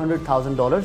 $100,000।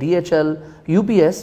DHL, UPS।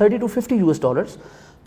$30 to $50,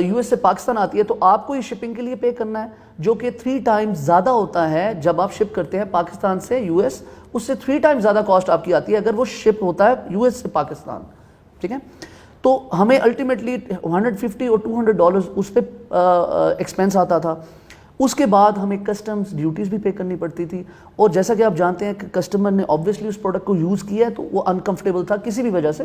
U S سے پاکستان آتی ہے تو آپ کو یہ شپنگ کے لیے پے کرنا ہے, جو کہ 3 ٹائمز زیادہ ہوتا ہے جب آپ شپ کرتے ہیں پاکستان سے یو ایس, اس سے 3 ٹائمز زیادہ کاسٹ آپ کی آتی ہے اگر وہ شپ ہوتا ہے یو ایس سے پاکستان. ٹھیک ہے, تو ہمیں الٹیمیٹلی $150 اور $200 اس پہ ایکسپینس آتا تھا. اس کے بعد ہمیں کسٹمز ڈیوٹیز بھی پے کرنی پڑتی تھی, اور جیسا کہ آپ جانتے ہیں کہ کسٹمر نے آبویسلی اس پروڈکٹ کو یوز کیا ہے تو وہ انکمفرٹیبل تھا کسی بھی وجہ سے,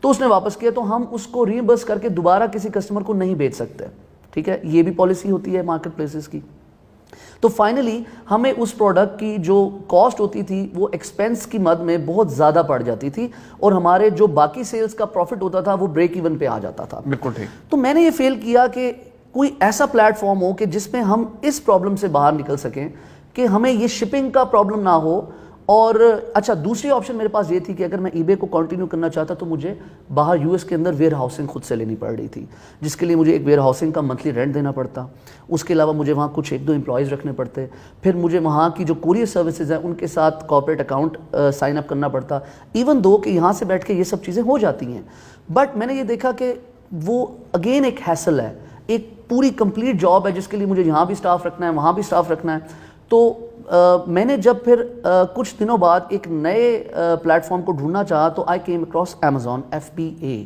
تو اس نے واپس کیا, تو ہم اس کو ریمبرس کر کے دوبارہ کسی کسٹمر کو نہیں بیچ سکتے. ٹھیک ہے, یہ بھی پالیسی ہوتی ہے مارکیٹ پلیسز کی. تو فائنلی ہمیں اس پروڈکٹ کی جو کاسٹ ہوتی تھی وہ ایکسپینس کی مد میں بہت زیادہ پڑ جاتی تھی, اور ہمارے جو باقی سیلز کا پروفٹ ہوتا تھا وہ بریک ایون پہ آ جاتا تھا. بالکل ٹھیک. تو میں نے یہ فیل کیا کہ کوئی ایسا پلیٹ فارم ہو کہ جس میں ہم اس پرابلم سے باہر نکل سکیں کہ ہمیں یہ شپنگ کا پرابلم نہ ہو. اور اچھا, دوسری آپشن میرے پاس یہ تھی کہ اگر میں ای بے کو کنٹینیو کرنا چاہتا تو مجھے باہر یو ایس کے اندر ویئر ہاؤسنگ خود سے لینی پڑ رہی تھی, جس کے لیے مجھے ایک ویئر ہاؤسنگ کا منتھلی رینٹ دینا پڑتا. اس کے علاوہ مجھے وہاں کچھ 1-2 امپلائیز رکھنے پڑتے, پھر مجھے وہاں کی جو کوریئر سروسز ہیں ان کے ساتھ کارپوریٹ اکاؤنٹ سائن اپ کرنا پڑتا, ایون دو کہ یہاں سے بیٹھ کے یہ سب چیزیں ہو جاتی ہیں. بٹ میں نے یہ دیکھا کہ وہ اگین ایک ہیسل ہے, ایک پوری کمپلیٹ جاب ہے جس کے لیے مجھے یہاں بھی سٹاف رکھنا ہے وہاں بھی سٹاف رکھنا ہے. تو میں نے جب پھر کچھ دنوں بعد ایک نئے پلیٹ فارم کو ڈھونڈنا چاہا تو I came across Amazon FBA.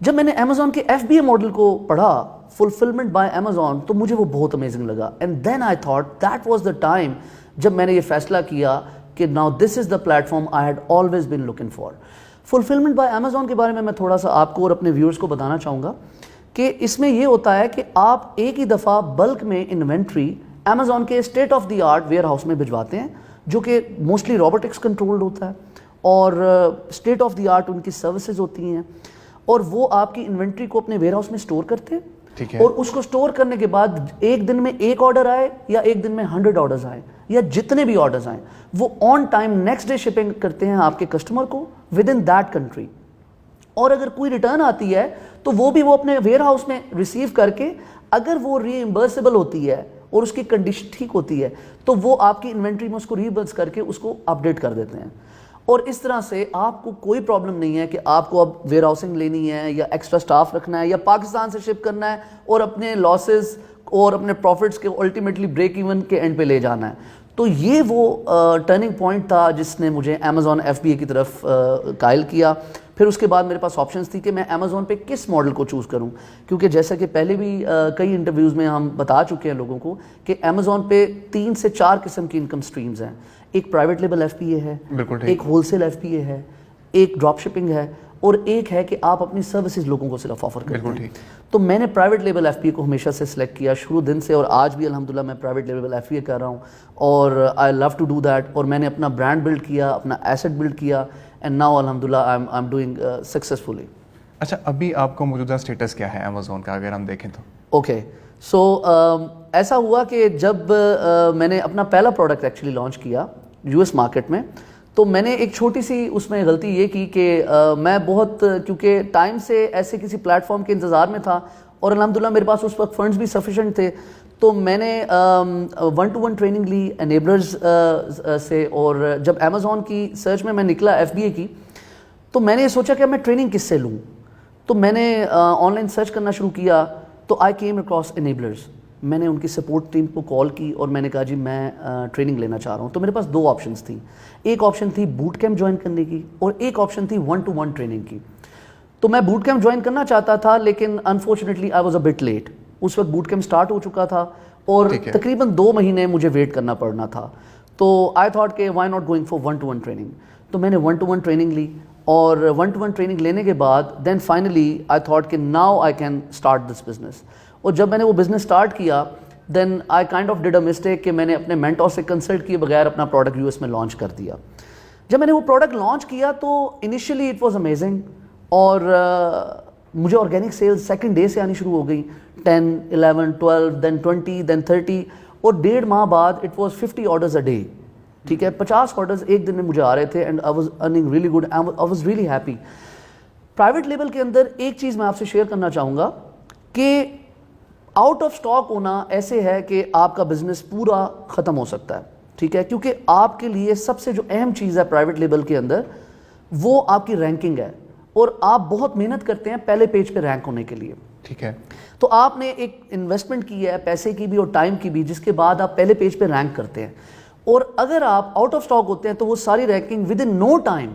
جب میں نے Amazon کے FBA ماڈل کو پڑھا, فلفلمنٹ بائی Amazon, تو مجھے وہ بہت امیزنگ لگا. And then I thought that was the time جب میں نے یہ فیصلہ کیا کہ now this is the platform I had always been looking for. Fulfilment by Amazon کے بارے میں تھوڑا سا آپ کو اور اپنے ویورز کو بتانا چاہوں گا کہ اس میں یہ ہوتا ہے کہ آپ ایک ہی دفعہ بلک میں انوینٹری Amazon کے state of the art where house میں بھجواتے ہیں, جو کہ موسٹلی روبوٹکس کنٹرولڈ ہوتا ہے, اور اسٹیٹ آف دی آرٹ ان کی سروسز ہوتی ہیں, اور وہ آپ کی انوینٹری کو اپنے ویئر ہاؤس میں اسٹور کرتے ہیں. اور اس کو اسٹور کرنے کے بعد ایک دن میں ایک آرڈر آئے یا ایک دن میں 100 آرڈرز آئیں یا جتنے بھی آرڈرز آئیں, وہ on time next day shipping کرتے ہیں آپ کے کسٹمر کو ود ان دیٹ کنٹری. اور اگر کوئی ریٹرن آتی ہے تو وہ بھی وہ اپنے ویئر ہاؤس میں ریسیو کر کے, اگر وہ ری ایمبرسیبل ہوتی ہے اور اس کی کنڈیشن ٹھیک ہوتی ہے تو وہ آپ کی انوینٹری میں اس کو ریبرس کر کے اس کو اپڈیٹ کر دیتے ہیں. اور اس طرح سے آپ کو کوئی پرابلم نہیں ہے کہ آپ کو اب ویئر ہاؤسنگ لینی ہے یا ایکسٹرا سٹاف رکھنا ہے یا پاکستان سے شپ کرنا ہے اور اپنے لاسز اور اپنے پروفٹس کے الٹیمیٹلی بریک ایون کے اینڈ پہ لے جانا ہے. تو یہ وہ ٹرننگ پوائنٹ تھا جس نے مجھے Amazon FBA کی طرف قائل کیا. پھر اس کے بعد میرے پاس آپشنس تھی کہ میں Amazon پہ کس ماڈل کو چوز کروں, کیونکہ جیسا کہ پہلے بھی کئی انٹرویوز میں ہم بتا چکے ہیں لوگوں کو کہ Amazon پہ 3 سے 4 قسم کی انکم سٹریمز ہیں. ایک پرائیویٹ لیبل FBA ہے, ایک ہول سیل FBA ہے, ایک ڈراپ شپنگ ہے, اور ایک ہے کہ آپ اپنی سروسز لوگوں کو صرف آفر کرتے ہیں. تو میں نے پرائیویٹ لیبل FBA کو ہمیشہ سے سلیکٹ کیا شروع دن سے, اور آج بھی الحمدللہ میں پرائیویٹ لیبل FBA کر رہا ہوں, اور آئی لو ٹو ڈو دیٹ. اور میں نے اپنا برانڈ بلڈ کیا, اپنا ایسٹ بلڈ کیا, اینڈ ناؤ الحمدللہ آئی ایم ڈوئنگ سکسیزفلی. اچھا, ابھی آپ کا موجودہ اسٹیٹس کیا ہے Amazon کا اگر ہم دیکھیں تو؟ اوکے, سو ایسا ہوا کہ جب میں نے اپنا پہلا پروڈکٹ ایکچولی لانچ کیا US مارکیٹ میں, تو میں نے ایک چھوٹی سی اس میں غلطی یہ کی کہ میں بہت, کیونکہ ٹائم سے ایسے کسی پلیٹ فارم کے انتظار میں تھا, اور الحمدللہ میرے پاس اس وقت فنڈز بھی سفیشینٹ تھے, تو میں نے 1-to-1 ٹریننگ لی انیبلرز سے. اور جب Amazon کی سرچ میں نکلا FBA کی, تو میں نے یہ سوچا کہ میں ٹریننگ کس سے لوں. تو میں نے آن لائن سرچ کرنا شروع کیا, تو آئی کیم اکراس انیبلرز. میں نے ان کی سپورٹ ٹیم کو کال کی اور میں نے کہا جی میں ٹریننگ لینا چاہ رہا ہوں. تو میرے پاس 2 آپشنس تھیں, ایک آپشن تھی بوٹ کیمپ جوائن کرنے کی, اور ایک آپشن تھی 1-to-1 ٹریننگ کی. تو میں بوٹ کیمپ جوائن کرنا چاہتا تھا, لیکن unfortunately I was a bit late. اس وقت بوٹ کیمپ سٹارٹ ہو چکا تھا اور تقریباً 2 مہینے مجھے ویٹ کرنا پڑنا تھا. تو آئی تھاٹ کہ why not going for 1-to-1 training. تو میں نے 1-to-1 ٹریننگ لی, اور 1-to-1 ٹریننگ لینے کے بعد دین فائنلی آئی تھاٹ کہ now I can start this business. اور جب میں نے وہ بزنس اسٹارٹ کیا, then I kind of did a mistake کہ میں نے اپنے مینٹور سے کنسلٹ کیے بغیر اپنا پروڈکٹ US میں لانچ کر دیا. جب میں نے وہ پروڈکٹ لانچ کیا تو انیشلی اٹ واز امیزنگ, اور مجھے آرگینک سیلز سیکنڈ ڈے سے آنی شروع ہو گئی, 10, 11, 12, دین 20, دین 30, اور 1.5 ماہ بعد it was 50 orders a day. ٹھیک ہے, 50 آرڈرز ایک دن میں مجھے آ رہے تھے, and I was earning really good, I was really happy. Private label کے اندر ایک چیز میں آپ سے شیئر کرنا چاہوں گا کہ آؤٹ آف اسٹاک ہونا ایسے ہے کہ آپ کا بزنس پورا ختم ہو سکتا ہے. ٹھیک ہے, کیونکہ آپ کے لیے سب سے جو اہم چیز ہے پرائیویٹ لیبل کے اندر وہ آپ کی رینکنگ ہے, اور آپ بہت محنت کرتے ہیں پہلے پیج پہ رینک ہونے کے لیے. ٹھیک ہے. تو آپ نے ایک انویسٹمنٹ کی ہے پیسے کی بھی اور ٹائم کی بھی, جس کے بعد آپ پہلے پیج پہ رینک کرتے ہیں, اور اگر آپ آؤٹ آف سٹاک ہوتے ہیں تو وہ ساری ranking within no time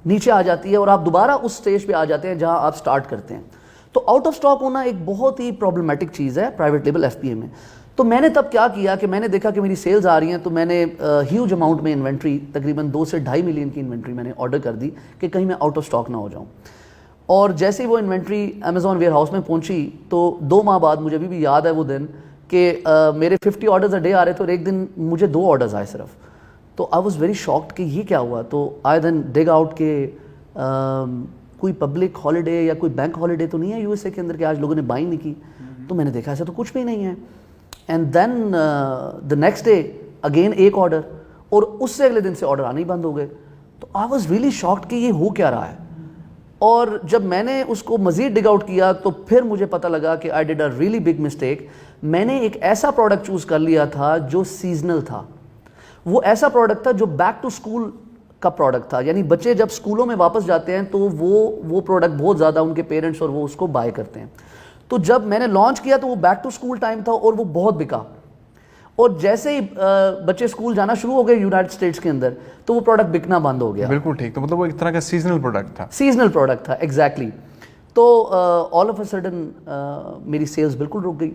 نیچے آ جاتی ہے اور آپ دوبارہ اس سٹیج پہ آ جاتے ہیں جہاں آپ سٹارٹ کرتے ہیں. تو آؤٹ آف سٹاک ہونا ایک بہت ہی پرابلمٹک چیز ہے پرائیویٹ لیبل ایف پی اے میں. تو میں نے تب کیا کیا کہ میں نے دیکھا کہ میری سیلز آ رہی ہیں, تو میں نے ہیوج اماؤنٹ میں انوینٹری, تقریباً 2 سے 2.5 ملین کی انوینٹری میں نے آرڈر کر دی کہ کہیں میں آؤٹ آف سٹاک نہ ہو جاؤں. اور جیسے ہی وہ انوینٹری امیزون ویئر ہاؤس میں پہنچی تو 2 ماہ بعد, مجھے ابھی بھی یاد ہے وہ دن, کہ میرے 50 آرڈرز اے ڈے آ رہے تھے اور ایک دن مجھے 2 آرڈرز آئے صرف. تو آئی واز ویری شاکڈ کہ یہ کیا ہوا. تو آئی دین ڈگ آؤٹ کہ کوئی پبلک ہالیڈے یا کوئی بینک ہالیڈے تو نہیں ہے یو ایس اے کے اندر کہ آج لوگوں نے بائی نہیں کی. تو میں نے دیکھا ایسا تو کچھ بھی نہیں ہے. And then the next day again ایک آرڈر, اور اس سے اگلے دن سے آرڈر آنے ہی بند ہو گئے. تو آئی واز ریئلی شاکڈ کہ یہ ہو کیا رہا ہے. اور جب میں نے اس کو مزید ڈگ آؤٹ کیا تو پھر مجھے پتہ لگا کہ I did a really big mistake. میں نے ایک ایسا پروڈکٹ چوز کر لیا تھا جو سیزنل تھا. وہ ایسا پروڈکٹ تھا جو بیک ٹو اسکول کا پروڈکٹ تھا, یعنی بچے جب اسکولوں میں واپس جاتے ہیں تو وہ پروڈکٹ بہت زیادہ ان کے پیرنٹس اور وہ اس کو بائی کرتے ہیں. تو جب میں نے لانچ کیا تو وہ بیک ٹو اسکول ٹائم تھا اور وہ بہت بکا. اور جیسے ہی بچے اسکول جانا شروع ہو گئے یونائٹڈ اسٹیٹس کے اندر تو وہ پروڈکٹ بکنا بند ہو گیا. بالکل ٹھیک. تو مطلب وہ ایک طرح کا سیزنل پروڈکٹ تھا. سیزنل پروڈکٹ تھا ایگزیکٹلی. تو آل آف اے سڈن میری سیلز بالکل رک گئی.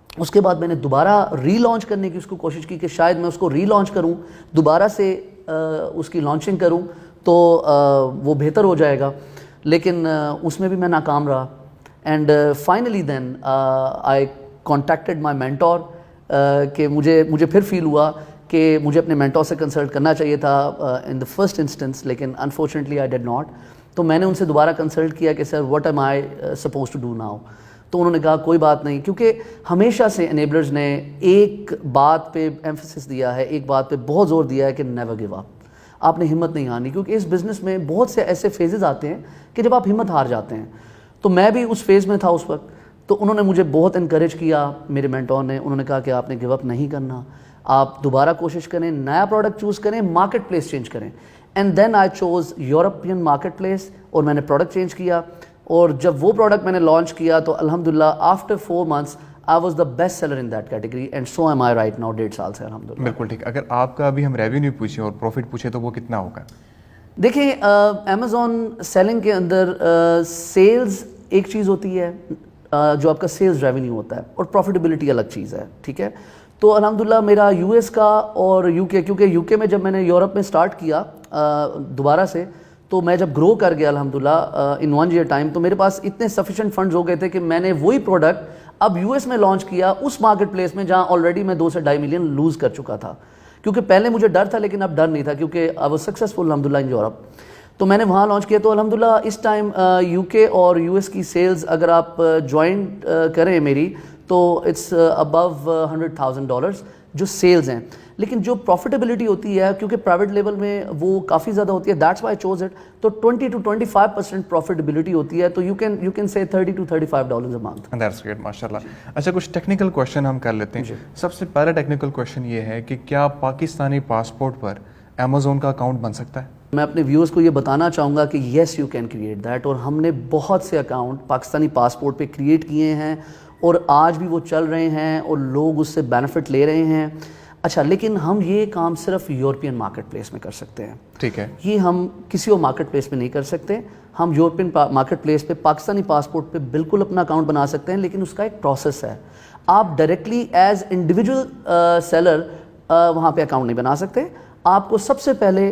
اس کے بعد میں نے دوبارہ ری لانچ کرنے کی اس کو کوشش کی کہ شاید میں اس کو ری لانچ کروں, دوبارہ سے اس کی لانچنگ کروں تو وہ بہتر ہو جائے گا, لیکن اس میں بھی میں ناکام رہا. And finally then I contacted my mentor کہ مجھے پھر فیل ہوا کہ مجھے اپنے مینٹور سے کنسلٹ کرنا چاہیے تھا ان دا فرسٹ انسٹنس, لیکن انفارچونیٹلی آئی ڈیڈ ناٹ. تو میں نے ان سے دوبارہ کنسلٹ کیا کہ sir what am I supposed to do now. تو انہوں نے کہا کوئی بات نہیں, کیونکہ ہمیشہ سے انیبلرز نے ایک بات پہ ایمفسس دیا ہے, ایک بات پہ بہت زور دیا ہے کہ نیور گیو اپ. آپ نے ہمت نہیں ہارنی, کیونکہ اس بزنس میں بہت سے ایسے فیزز آتے ہیں کہ جب آپ ہمت ہار جاتے ہیں. تو میں بھی اس فیز میں تھا اس وقت. تو انہوں نے مجھے بہت انکریج کیا, میرے مینٹور نے. انہوں نے کہا کہ آپ نے گیو اپ نہیں کرنا, آپ دوبارہ کوشش کریں, نیا پروڈکٹ چوز کریں, مارکیٹ پلیس چینج کریں. And then I choose European market place, اور میں نے پروڈکٹ چینج کیا. اور جب وہ پروڈکٹ میں نے لانچ کیا تو الحمدللہ after 4 months I was the best seller in that category, and so am I right now 1.5 سال سے الحمدللہ. بالکل ٹھیک. اگر آپ کا ابھی ہم ریونیو پوچھیں اور پروفٹ پوچھیں تو وہ کتنا ہوگا؟ دیکھیں امیزون سیلنگ کے اندر سیلز ایک چیز ہوتی ہے جو آپ کا سیلز ریونیو ہوتا ہے, اور پروفیٹیبلٹی الگ چیز ہے. ٹھیک ہے. تو الحمدللہ میرا یو ایس کا اور یو کے, کیونکہ یو کے میں جب میں نے یورپ میں سٹارٹ کیا دوبارہ سے, تو میں جب گرو کر گیا الحمدللہ ان 1 year ٹائم, تو میرے پاس اتنے سفیشینٹ فنڈز ہو گئے تھے کہ میں نے وہی پروڈکٹ اب یو ایس میں لانچ کیا, اس مارکیٹ پلیس میں جہاں آلریڈی میں 2 سے 2.5 ملین لوز کر چکا تھا. کیونکہ پہلے مجھے ڈر تھا لیکن اب ڈر نہیں تھا, کیونکہ آئی واز سکسیزفل الحمدللہ ان یورپ. تو میں نے وہاں لانچ کیا. تو الحمدللہ اس ٹائم یو کے اور یو ایس کی سیلز اگر آپ جوائنٹ کریں میری تو اٹس ابو $100,000 جو سیلز ہیں. لیکن جو پروفیٹیبلٹی ہوتی ہے, کیونکہ پرائیویٹ لیول میں وہ کافی زیادہ ہوتی ہے, that's why I choose it. تو 20 to 25% پروفیٹیبلٹی ہوتی ہے. تو you can say $30 to $35 a month. That's great ماشاء اللہ. اچھا, کچھ ٹیکنیکل کویشچن ہم کر لیتے ہیں. سب سے پہلا ٹیکنیکل کویشچن یہ ہے کہ کیا پاکستانی پاسپورٹ پر امیزون کا اکاؤنٹ بن سکتا ہے؟ میں اپنے ویورز کو یہ بتانا چاہوں گا کہ yes you can create that, اور ہم نے بہت سے اکاؤنٹ پاکستانی پاسپورٹ پہ کریٹ کیے ہیں اور آج بھی وہ چل رہے ہیں اور لوگ اس سے بینیفٹ لے رہے ہیں. اچھا, لیکن ہم یہ کام صرف یورپین مارکیٹ پلیس میں کر سکتے ہیں. ٹھیک ہے. یہ ہم کسی اور مارکیٹ پلیس میں نہیں کر سکتے. ہم یورپین مارکیٹ پلیس پہ پاکستانی پاسپورٹ پہ بالکل اپنا اکاؤنٹ بنا سکتے ہیں, لیکن اس کا ایک پروسیس ہے. آپ ڈائریکٹلی ایز انڈیویجول سیلر وہاں پہ اکاؤنٹ نہیں بنا سکتے. آپ کو سب سے پہلے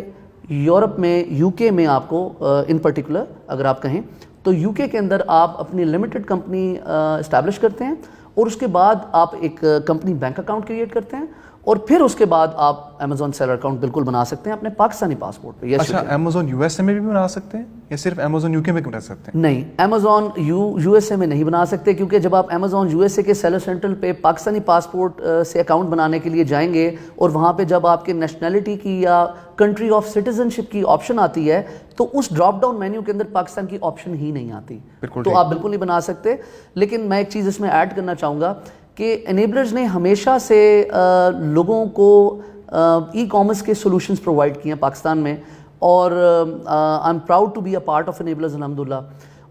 یورپ میں, یو کے میں آپ کو ان پرٹیکولر اگر آپ کہیں تو یو کے اندر آپ اپنی لمیٹڈ کمپنی اسٹیبلش کرتے ہیں, اور اس کے بعد آپ ایک کمپنی بینک اکاؤنٹ کریٹ کرتے ہیں, اور پھر اس کے بعد آپ امیزون سیلر اکاؤنٹ بالکل بنا سکتے ہیں اپنے پاکستانی پاسپورٹ پہ. اچھا, امیزون یو ایس اے میں بھی بنا سکتے ہیں یا صرف امیزون یو کے میں بنا سکتے ہیں؟ نہیں, امیزون یو ایس اے میں نہیں بنا سکتے, کیونکہ جب آپ امیزون یو ایس اے کے سیلر سینٹرل پہ پاکستانی پاسپورٹ سے اکاؤنٹ بنانے کے لیے جائیں گے, اور وہاں پہ جب آپ کے نیشنلٹی کی یا کنٹری آف سٹیزن شپ کی آپشن آتی ہے تو اس ڈراپ ڈاؤن مینیو کے اندر پاکستان کی آپشن ہی نہیں آتی, تو آپ بالکل نہیں بنا سکتے. لیکن میں ایک چیز اس میں ایڈ کرنا چاہوں گا کہ انیبلرز نے ہمیشہ سے لوگوں کو ای کامرس کے سولوشنز پرووائڈ کیے ہیں پاکستان میں, اور I am proud to be a part of Enablers الحمدللہ.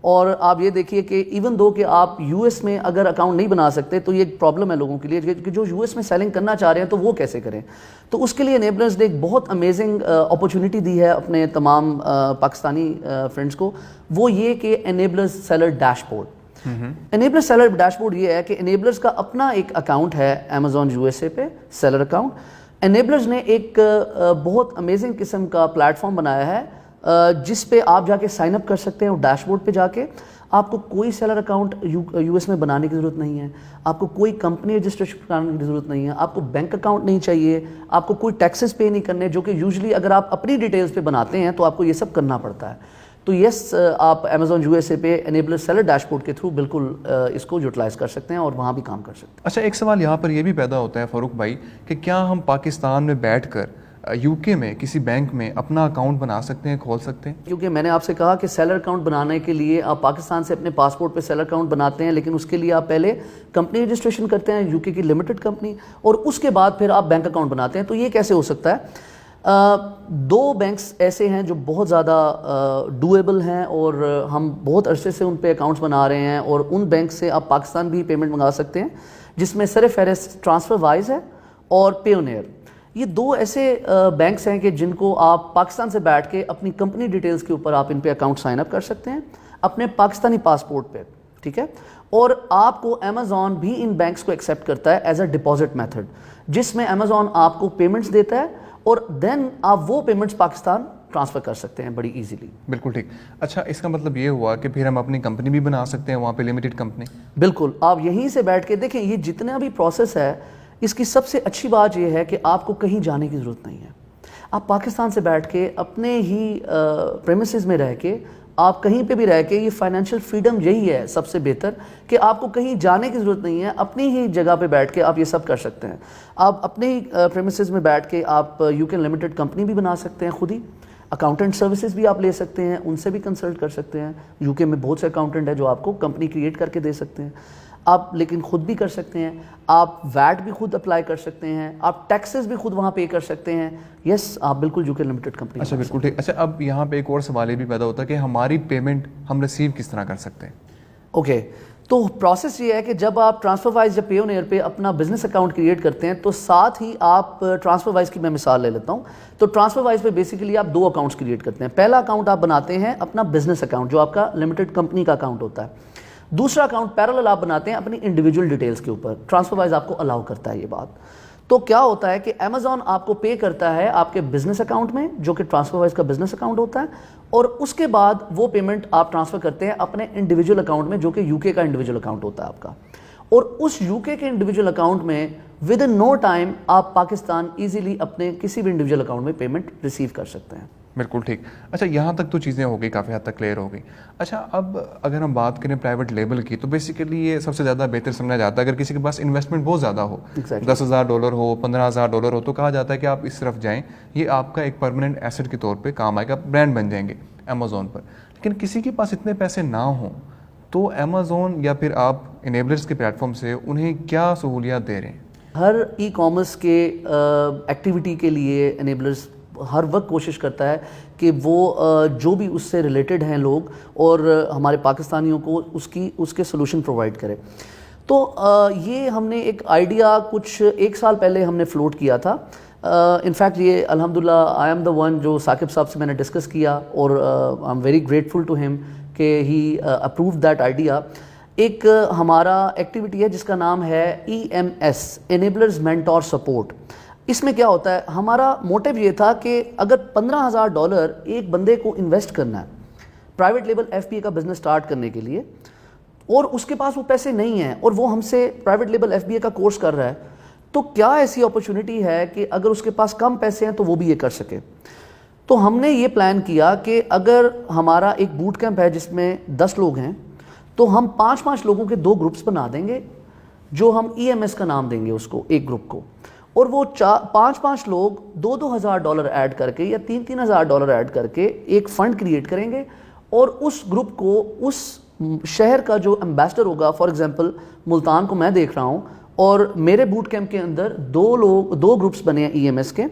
اور آپ یہ دیکھیے کہ ایون دو کہ آپ یو ایس میں اگر اکاؤنٹ نہیں بنا سکتے تو یہ ایک پرابلم ہے لوگوں کے لیے کہ جو یو ایس میں سیلنگ کرنا چاہ رہے ہیں تو وہ کیسے کریں. تو اس کے لیے انیبلرز نے ایک بہت امیزنگ اپرچونٹی دی ہے اپنے تمام پاکستانی فرینڈس کو, وہ یہ کہ enablers seller dash board. Enabler seller dash board یہ ہے کہ انیبلرز کا اپنا ایک اکاؤنٹ ہے امیزون یو ایس اے پہ, سیلر اکاؤنٹ. انیبلرز نے ایک بہت امیزنگ قسم کا پلیٹ فارم بنایا ہے جس پہ آپ جا کے سائن اپ کر سکتے ہیں, اور ڈیش بورڈ پہ جا کے آپ کو کوئی سیلر اکاؤنٹ یو ایس میں بنانے کی ضرورت نہیں ہے, آپ کو کوئی کمپنی رجسٹریشن کرانے کی ضرورت نہیں ہے, آپ کو بینک اکاؤنٹ نہیں چاہیے, آپ کو کوئی ٹیکسز پے نہیں کرنے, جو کہ یوزلی اگر آپ اپنی ڈیٹیلز پہ بناتے ہیں تو آپ کو یہ سب کرنا پڑتا ہے. تو یس, آپ امیزون یو ایس اے پہ انیبلر سیلر ڈیش بورڈ کے تھرو بالکل اس کو یوٹیلائز کر سکتے ہیں اور وہاں بھی کام کر سکتے ہیں. اچھا, ایک سوال یہاں پر یہ بھی پیدا ہوتا ہے فاروق بھائی کہ کیا ہم پاکستان میں بیٹھ کر یو کے میں کسی بینک میں اپنا اکاؤنٹ بنا سکتے ہیں, کھول سکتے ہیں؟ کیونکہ میں نے آپ سے کہا کہ سیلر اکاؤنٹ بنانے کے لیے آپ پاکستان سے اپنے پاسپورٹ پہ سیلر اکاؤنٹ بناتے ہیں, لیکن اس کے لیے آپ پہلے کمپنی رجسٹریشن کرتے ہیں, یو کے کی لمیٹڈ کمپنی, اور اس کے بعد پھر آپ بینک اکاؤنٹ بناتے ہیں. تو یہ کیسے ہو سکتا ہے؟ دو بینکس ایسے ہیں جو بہت زیادہ ڈویبل ہیں اور ہم بہت عرصے سے ان پہ اکاؤنٹس بنا رہے ہیں, اور ان بینک سے آپ پاکستان بھی پیمنٹ منگا سکتے ہیں, جس میں سر فہرست ٹرانسفر وائز ہے اور پیونیئر. یہ دو ایسے بینکس ہیں کہ جن کو آپ پاکستان سے بیٹھ کے اپنی کمپنی ڈیٹیلز کے اوپر آپ ان پہ اکاؤنٹ سائن اپ کر سکتے ہیں اپنے پاکستانی پاسپورٹ پہ, ٹھیک ہے. اور آپ کو امیزون بھی ان بینکس کو ایکسیپٹ کرتا ہے ایز اے ڈپازٹ میتھڈ, جس میں امیزون آپ کو پیمنٹس دیتا ہے اور دین آپ وہ پیمنٹس پاکستان ٹرانسفر کر سکتے ہیں بڑی ایزیلی. بالکل ٹھیک. اچھا, اس کا مطلب یہ ہوا کہ پھر ہم اپنی کمپنی بھی بنا سکتے ہیں وہاں پہ, لمیٹڈ کمپنی. بالکل, آپ یہیں سے بیٹھ کے دیکھیں, یہ جتنا بھی پروسیس ہے اس کی سب سے اچھی بات یہ ہے کہ آپ کو کہیں جانے کی ضرورت نہیں ہے. آپ پاکستان سے بیٹھ کے اپنے ہی پریمیسز میں رہ کے, آپ کہیں پہ بھی رہ کے, یہ فائنینشیل فریڈم یہی ہے سب سے بہتر کہ آپ کو کہیں جانے کی ضرورت نہیں ہے, اپنی ہی جگہ پہ بیٹھ کے آپ یہ سب کر سکتے ہیں. آپ اپنے ہی پریمیسز میں بیٹھ کے آپ یو کے لمیٹڈ کمپنی بھی بنا سکتے ہیں خود ہی, اکاؤنٹنٹ سروسز بھی آپ لے سکتے ہیں, ان سے بھی کنسلٹ کر سکتے ہیں. یو کے میں بہت سے اکاؤنٹنٹ ہیں جو آپ کو کمپنی کریٹ کر کے دے سکتے ہیں. آپ لیکن خود بھی کر سکتے ہیں, آپ ویٹ بھی خود اپلائی کر سکتے ہیں, آپ ٹیکسز بھی خود وہاں پے کر سکتے ہیں. یس, آپ بالکل یو کے لمیٹڈ کمپنی. اچھا, بالکل ٹھیک. اچھا, اب یہاں پہ ایک اور سوال یہ بھی پیدا ہوتا ہے کہ ہماری پیمنٹ ہم ریسیو کس طرح کر سکتے ہیں؟ اوکے, تو پروسیس یہ ہے کہ جب آپ ٹرانسفر وائز یا پیونیئر پہ اپنا بزنس اکاؤنٹ کریٹ کرتے ہیں تو ساتھ ہی آپ ٹرانسفر وائز کی میں مثال لے لیتا ہوں. تو ٹرانسفر وائز پہ بیسیکلی آپ دو اکاؤنٹس کریٹ کرتے ہیں. پہلا اکاؤنٹ آپ بناتے ہیں اپنا بزنس اکاؤنٹ جو آپ کا لمیٹڈ کمپنی کا اکاؤنٹ ہوتا ہے. دوسرا اکاؤنٹ پیرالل آپ بناتے ہیں اپنی انڈیویجول ڈیٹیلز کے اوپر. ٹرانسفر وائز آپ کو الاؤ کرتا ہے یہ بات. تو کیا ہوتا ہے کہ امیزون آپ کو پے کرتا ہے آپ کے بزنس اکاؤنٹ میں جو کہ ٹرانسفر وائز کا بزنس اکاؤنٹ ہوتا ہے, اور اس کے بعد وہ پیمنٹ آپ ٹرانسفر کرتے ہیں اپنے انڈیویجول اکاؤنٹ میں جو کہ یو کے کا انڈیویجول اکاؤنٹ ہوتا ہے آپ کا. اور اس یو کے انڈیویجول اکاؤنٹ میں ود ان نو ٹائم آپ پاکستان ایزیلی اپنے کسی بھی انڈیویجول اکاؤنٹ میں پیمنٹ ریسیو کر سکتے ہیں. بالکل ٹھیک. اچھا, یہاں تک تو چیزیں ہو گئی, کافی حد تک کلیئر ہو گئی. اچھا, اب اگر ہم بات کریں پرائیویٹ لیبل کی تو بیسیکلی یہ سب سے زیادہ بہتر سمجھا جاتا ہے اگر کسی کے پاس انویسٹمنٹ بہت زیادہ ہو, $10,000 ہو, $15,000 ہو, تو کہا جاتا ہے کہ آپ اس طرف جائیں, یہ آپ کا ایک پرماننٹ ایسٹ کے طور پہ کام آئے گا, برانڈ بن جائیں گے امیزون پر. لیکن کسی کے پاس اتنے پیسے نہ ہوں تو امیزون یا پھر آپ انیبلرز کے پلیٹ فارم سے انہیں کیا سہولیات دے رہے ہیں؟ ہر ای کامرس کے ایکٹیویٹی کے لیے انیبلرز ہر وقت کوشش کرتا ہے کہ وہ جو بھی اس سے ریلیٹڈ ہیں لوگ اور ہمارے پاکستانیوں کو اس کے سلوشن پرووائڈ کرے. تو یہ ہم نے ایک آئیڈیا کچھ ایک سال پہلے ہم نے فلوٹ کیا تھا. انفیکٹ یہ الحمدللہ آئی ایم دا ون جو ثاقب صاحب سے میں نے ڈسکس کیا اور I am very grateful to ہم کہ ہی اپرووڈ دیٹ آئیڈیا. ایک ہمارا ایکٹیویٹی ہے جس کا نام ہے EMS, انیبلرز مینٹور سپورٹ. اس میں کیا ہوتا ہے, ہمارا موٹیو یہ تھا کہ اگر $15,000 ایک بندے کو انویسٹ کرنا ہے پرائیویٹ لیبل FBA کا بزنس سٹارٹ کرنے کے لیے, اور اس کے پاس وہ پیسے نہیں ہیں اور وہ ہم سے پرائیویٹ لیبل FBA کا کورس کر رہا ہے, تو کیا ایسی اپرچونٹی ہے کہ اگر اس کے پاس کم پیسے ہیں تو وہ بھی یہ کر سکے. تو ہم نے یہ پلان کیا کہ اگر ہمارا ایک بوٹ کیمپ ہے جس میں 10 لوگ ہیں تو ہم 5 لوگوں کے 2 گروپس بنا دیں گے جو ہم EMS کا نام دیں گے اس کو, ایک گروپ کو, اور وہ 5 لوگ $2,000 ایڈ کر کے یا $3,000 ایڈ کر کے ایک فنڈ کریٹ کریں گے, اور اس گروپ کو اس شہر کا جو ایمبیسڈر ہوگا, فار ایگزامپل ملتان کو میں دیکھ رہا ہوں اور میرے بوٹ کیمپ کے اندر 2 گروپس بنے ہیں EMS کے,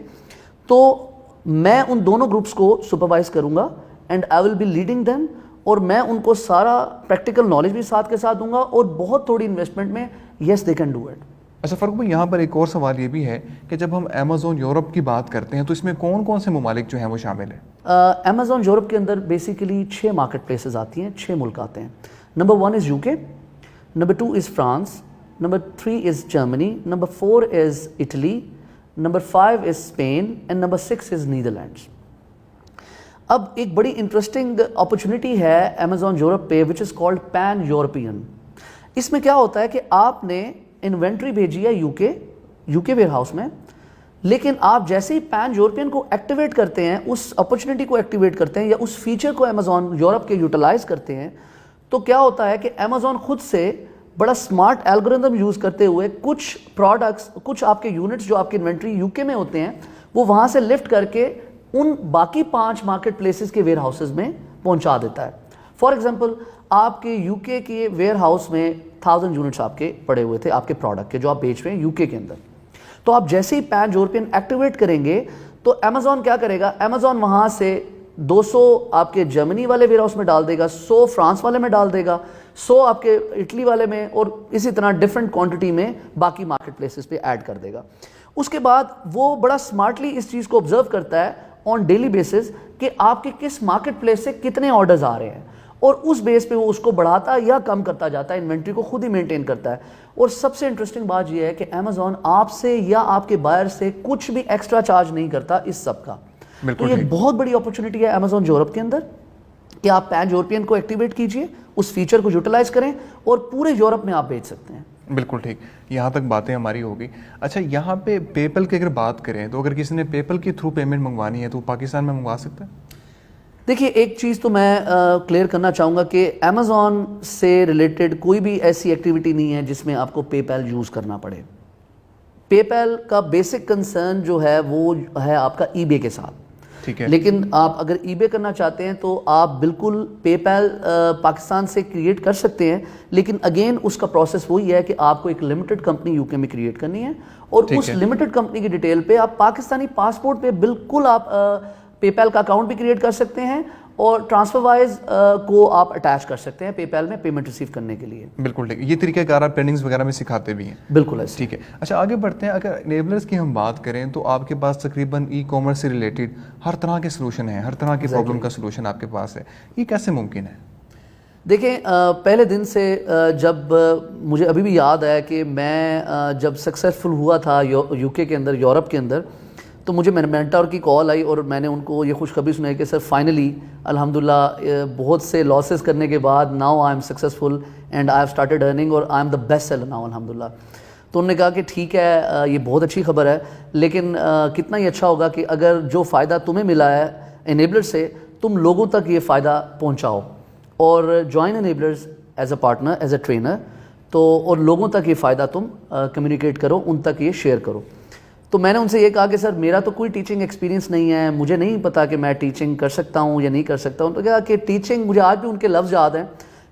تو میں ان دونوں گروپس کو سپروائز کروں گا and I will be leading them, اور میں ان کو سارا پریکٹیکل نالج بھی ساتھ کے ساتھ دوں گا اور بہت تھوڑی انویسٹمنٹ میں یس دے کین ڈو اٹ. اچھا فاروق بھائی, یہاں پر ایک اور سوال یہ بھی ہے کہ جب ہم امیزون یورپ کی بات کرتے ہیں تو اس میں کون کون سے ممالک جو ہیں وہ شامل ہیں؟ امیزون یورپ کے اندر بیسیکلی 6 مارکیٹ پلیسز آتی ہیں, 6 ملک آتے ہیں. Number 1 is UK, number 2 is France, number 3 is Germany, number 4 is Italy, number 5 is Spain and number 6 is Netherlands. اب ایک بڑی انٹرسٹنگ اپرچونٹی ہے امیزون یورپ پہ which is called pan European. اس میں کیا ہوتا ہے کہ آپ نے انوینٹری بھیجی ہے یوکے ویئر ہاؤس میں, لیکن آپ جیسے ہی پین یورپین کو ایکٹیویٹ کرتے ہیں, اس اپرچونٹی کو ایکٹیویٹ کرتے ہیں یا اس فیچر کو امیزون یورپ کے یوٹیلائز کرتے ہیں, تو کیا ہوتا ہے کہ امیزون خود سے بڑا سمارٹ الگوریتھم یوز کرتے ہوئے کچھ پروڈکٹس, کچھ آپ کے یونٹس جو آپ کے انوینٹری یوکے میں ہوتے ہیں وہ وہاں سے لفٹ کر کے ان باقی 5 مارکیٹ پلیسز کے ویئر ہاؤسز میں پہنچا دیتا ہے. فار ایگزامپل آپ کے یوکے کے ویئر ہاؤس میں 1000 یونٹس آپ کے پڑے ہوئے تھے آپ کے پروڈکٹ کے جو آپ بیچ رہے ہیں یوکے کے اندر. تو آپ جیسے ہی پین یورپین ایکٹیویٹ کریں گے تو امیزون کیا کرے گا, امیزون وہاں سے 200 آپ کے جرمنی والے ویئر ہاؤس میں ڈال دے گا, 100 فرانس والے میں ڈال دے گا, 100 آپ کے اٹلی والے میں, اور اسی طرح ڈفرینٹ کوانٹٹی میں باقی مارکیٹ پلیسز پہ ایڈ کر دے گا. اس کے بعد وہ بڑا سمارٹلی اس چیز کو آبزرو کرتا ہے آن ڈیلی بیسس کہ آپ کے کس مارکیٹ پلیس سے کتنے آرڈرز آ رہے ہیں, اور اس بیس پہ وہ اس کو بڑھاتا یا کم کرتا جاتا ہے, انوینٹری کو خود ہی مینٹین کرتا ہے. اور سب سے انٹرسٹنگ بات یہ ہے کہ امیزون آپ سے یا آپ کے بائر سے کچھ بھی ایکسٹرا چارج نہیں کرتا اس سب کا. تو یہ بہت بڑی اپرچونٹی ہے امیزون یورپ کے اندر کہ آپ پین یورپین کو ایکٹیویٹ کیجئے, اس فیچر کو یوٹیلائز کریں اور پورے یورپ میں آپ بیچ سکتے ہیں. بالکل ٹھیک, یہاں تک باتیں ہماری ہوگی. اچھا یہاں پہ پے پل کی اگر بات کریں تو اگر کسی نے پے پل کے تھرو پیمنٹ منگوانی ہے تو پاکستان میں منگوا سکتا ہے؟ دیکھیے ایک چیز تو میں کلیئر کرنا چاہوں گا کہ امیزون سے ریلیٹڈ کوئی بھی ایسی ایکٹیویٹی نہیں ہے جس میں آپ کو پے پیل یوز کرنا پڑے. پے پیل کا بیسک کنسرن جو ہے وہ ہے آپ کا ای بے کے ساتھ. ٹھیک ہے, لیکن آپ اگر ای بے کرنا چاہتے ہیں تو آپ بالکل پے پیل پاکستان سے کریٹ کر سکتے ہیں, لیکن اگین اس کا پروسیس وہی ہے کہ آپ کو ایک لمیٹڈ کمپنی یوکے میں کریٹ کرنی ہے, اور اس لمیٹڈ کمپنی کی ڈیٹیل پہ آپ پاکستانی پاسپورٹ پہ بالکل آپ پے پیل کا اکاؤنٹ بھی کریٹ کر سکتے ہیں, اور ٹرانسفر وائز کو آپ اٹیچ کر سکتے ہیں پے پیل میں پیمنٹ ریسیو کرنے کے لیے. بالکل ٹھیک, یہ طریقہ کار آپ پینڈنگز وغیرہ میں سکھاتے بھی ہیں؟ بالکل ایسے. ٹھیک ہے. اچھا آگے بڑھتے ہیں. اگر انیبلرز کی ہم بات کریں تو آپ کے پاس تقریباً ای کامرس سے ریلیٹڈ ہر طرح کے سلوشن ہیں, ہر طرح کی پرابلم کا سلوشن آپ کے پاس ہے. یہ کیسے ممکن ہے؟ دیکھیں پہلے دن سے جب مجھے ابھی بھی یاد ہے کہ میں جب سکسیزفل ہوا تھا یوکے کے اندر, یورپ کے اندر, تو مجھے مینٹور کی کال آئی اور میں نے ان کو یہ خوشخبری سنائی کہ سر فائنلی الحمدللہ بہت سے لاسز کرنے کے بعد now I am successful and I have started earning اور I am the best seller now الحمدللہ. تو انہوں نے کہا کہ ٹھیک ہے یہ بہت اچھی خبر ہے, لیکن کتنا ہی اچھا ہوگا کہ اگر جو فائدہ تمہیں ملا ہے انیبلر سے تم لوگوں تک یہ فائدہ پہنچاؤ, اور join enablers as a partner, as a trainer, تو اور لوگوں تک یہ فائدہ تم کمیونیکیٹ کرو, ان تک یہ شیئر کرو. تو میں نے ان سے یہ کہا کہ سر میرا تو کوئی ٹیچنگ ایکسپیرینس نہیں ہے, مجھے نہیں پتا کہ میں ٹیچنگ کر سکتا ہوں یا نہیں کر سکتا ہوں. تو کہا کہ ٹیچنگ, مجھے آج بھی ان کے لفظ یاد ہیں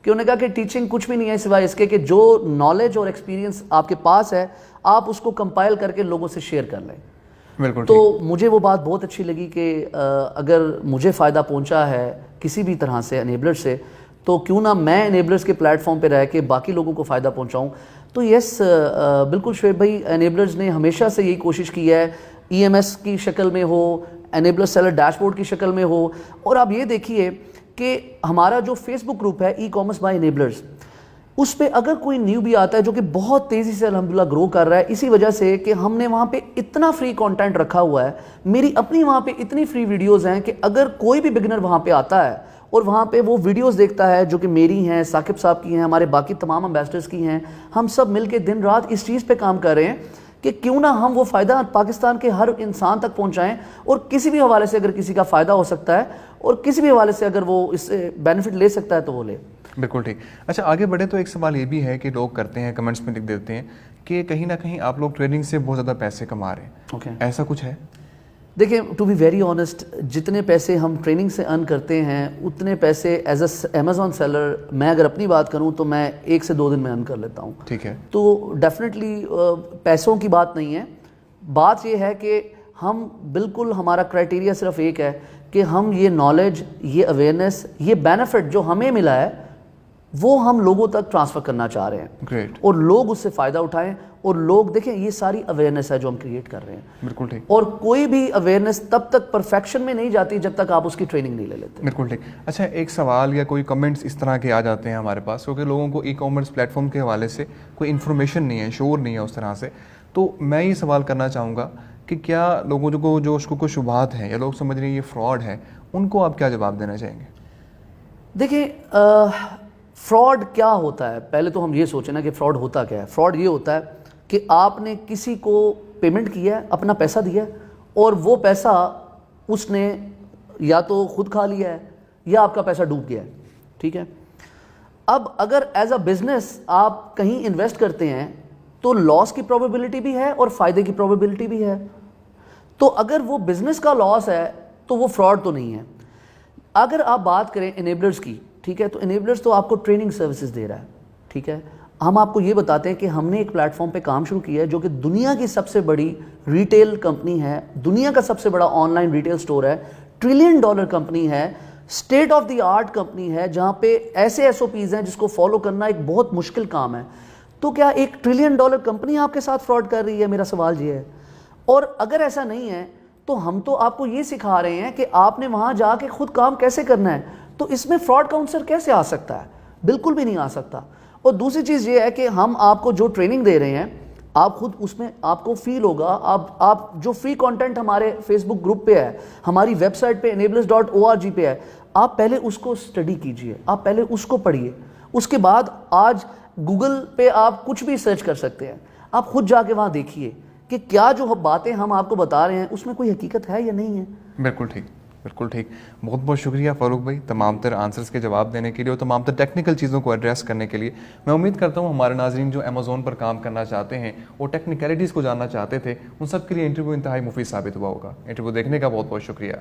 کہ انہوں نے کہا کہ ٹیچنگ کچھ بھی نہیں ہے سوائے اس کے کہ جو نالج اور ایکسپیرینس آپ کے پاس ہے آپ اس کو کمپائل کر کے لوگوں سے شیئر کر لیں. بالکل. تو مجھے وہ بات بہت اچھی لگی کہ اگر مجھے فائدہ پہنچا ہے کسی بھی طرح سے انیبلر سے, تو کیوں نہ میں انیبلرز کے پلیٹ فارم پہ رہ کے باقی لوگوں کو فائدہ پہنچاؤں. تو یس بالکل شعیب بھائی, انیبلرز نے ہمیشہ سے یہی کوشش کی ہے, ای ایم ایس کی شکل میں ہو, انیبلر سیلر ڈیش بورڈ کی شکل میں ہو. اور آپ یہ دیکھیے کہ ہمارا جو فیس بک گروپ ہے ای کامرس بائی انیبلرز, اس پہ اگر کوئی نیو بھی آتا ہے جو کہ بہت تیزی سے الحمدللہ گرو کر رہا ہے, اسی وجہ سے کہ ہم نے وہاں پہ اتنا فری کانٹینٹ رکھا ہوا ہے. میری اپنی وہاں پہ اتنی فری ویڈیوز ہیں کہ اگر کوئی بھی بگنر وہاں پہ آتا ہے اور وہاں پہ وہ ویڈیوز دیکھتا ہے جو کہ میری ہیں, ثاقب صاحب کی ہیں, ہمارے باقی تمام امبیسڈرز کی ہیں, ہم سب مل کے دن رات اس چیز پہ کام کر رہے ہیں کہ کیوں نہ ہم وہ فائدہ پاکستان کے ہر انسان تک پہنچائیں, اور کسی بھی حوالے سے اگر کسی کا فائدہ ہو سکتا ہے اور کسی بھی حوالے سے اگر وہ اس سے بینیفٹ لے سکتا ہے تو وہ لے. بالکل ٹھیک. اچھا آگے بڑھے تو ایک سوال یہ بھی ہے کہ لوگ کرتے ہیں, کمنٹس میں لکھ دیتے ہیں کہ کہیں نہ کہیں آپ لوگ ٹریڈنگ سے بہت زیادہ پیسے کما رہے ہیں. ایسا کچھ ہے؟ دیکھیں ٹو بی ویری آنیسٹ, جتنے پیسے ہم ٹریننگ سے ارن کرتے ہیں اتنے پیسے ایز اے امیزون سیلر میں اگر اپنی بات کروں تو میں 1 سے 2 دن میں ارن کر لیتا ہوں. ٹھیک ہے. تو ڈیفینیٹلی پیسوں کی بات نہیں ہے, بات یہ ہے کہ ہم بالکل, ہمارا کرائٹیریا صرف ایک ہے کہ ہم یہ نالج، یہ اویئرنیس، یہ بینیفٹ جو ہمیں ملا ہے وہ ہم لوگوں تک ٹرانسفر کرنا چاہ رہے ہیں گریٹ. اور لوگ اس سے فائدہ اٹھائیں. اور لوگ دیکھیں یہ ساری اویئرنیس ہے جو ہم کریٹ کر رہے ہیں. بالکل ٹھیک. اور کوئی بھی اویئرنیس تب تک پرفیکشن میں نہیں جاتی جب تک آپ اس کی ٹریننگ نہیں لے لیتے. بالکل ٹھیک. اچھا ایک سوال یا کوئی کمنٹس اس طرح کے آ جاتے ہیں ہمارے پاس کیونکہ لوگوں کو ای کامرس پلیٹ فارم کے حوالے سے کوئی انفارمیشن نہیں ہے، شعور نہیں ہے اس طرح سے. تو میں یہ سوال کرنا چاہوں گا کہ کیا لوگوں کو جو اس کو کوئی شبہات ہیں یا لوگ سمجھ رہے ہیں یہ فراڈ ہے، ان کو آپ کیا جواب دینا چاہیں گے؟ دیکھیں فراڈ کیا ہوتا ہے، پہلے تو ہم یہ سوچیں نا کہ فراڈ ہوتا کیا ہے. فراڈ یہ ہوتا ہے کہ آپ نے کسی کو پیمنٹ کیا ہے، اپنا پیسہ دیا ہے اور وہ پیسہ اس نے یا تو خود کھا لیا ہے یا آپ کا پیسہ ڈوب گیا ہے. ٹھیک ہے. اب اگر ایز اے بزنس آپ کہیں انویسٹ کرتے ہیں تو لاس کی پروبیبلٹی بھی ہے اور فائدے کی پروبیبلٹی بھی ہے. تو اگر وہ بزنس کا لاس ہے تو وہ فراڈ تو نہیں ہے. اگر آپ بات کریں انیبلرز کی، ٹھیک ہے، تو انیبلرز تو آپ کو ٹریننگ سروسز دے رہا ہے. ٹھیک ہے. ہم آپ کو یہ بتاتے ہیں کہ ہم نے ایک پلیٹ فارم پہ کام شروع کیا ہے جو کہ دنیا کی سب سے بڑی ریٹیل کمپنی ہے، دنیا کا سب سے بڑا آن لائن ریٹیل سٹور ہے، $1 ٹریلین کمپنی ہے، state of the art company ہے جہاں پہ ایسے SOPs ہیں جس کو فالو کرنا ایک بہت مشکل کام ہے. تو کیا ایک $1 ٹریلین کمپنی آپ کے ساتھ فراڈ کر رہی ہے؟ میرا سوال یہ ہے. اور اگر ایسا نہیں ہے تو ہم تو آپ کو یہ سکھا رہے ہیں کہ آپ نے وہاں جا کے خود کام کیسے کرنا ہے. تو اس میں فراڈ کا عنصر کیسے آ سکتا ہے؟ بالکل بھی نہیں آ سکتا. اور دوسری چیز یہ ہے کہ ہم آپ کو جو ٹریننگ دے رہے ہیں آپ خود اس میں آپ کو فیل ہوگا، آپ جو فری کانٹینٹ ہمارے فیس بک گروپ پہ ہے، ہماری ویب سائٹ پہ enablers.org پہ ہے، آپ پہلے اس کو اسٹڈی کیجئے، آپ پہلے اس کو پڑھیے. اس کے بعد آج گوگل پہ آپ کچھ بھی سرچ کر سکتے ہیں، آپ خود جا کے وہاں دیکھیے کہ کیا جو باتیں ہم آپ کو بتا رہے ہیں اس میں کوئی حقیقت ہے یا نہیں ہے. بالکل ٹھیک، بالکل ٹھیک. بہت بہت شکریہ فاروق بھائی تمام تر آنسرز کے جواب دینے کے لیے اور تمام تر ٹیکنیکل چیزوں کو ایڈریس کرنے کے لیے. میں امید کرتا ہوں ہمارے ناظرین جو امیزون پر کام کرنا چاہتے ہیں اور ٹیکنیکلٹیز کو جاننا چاہتے تھے ان سب کے لیے انٹرویو انتہائی مفید ثابت ہوا ہوگا. انٹرویو دیکھنے کا بہت بہت شکریہ.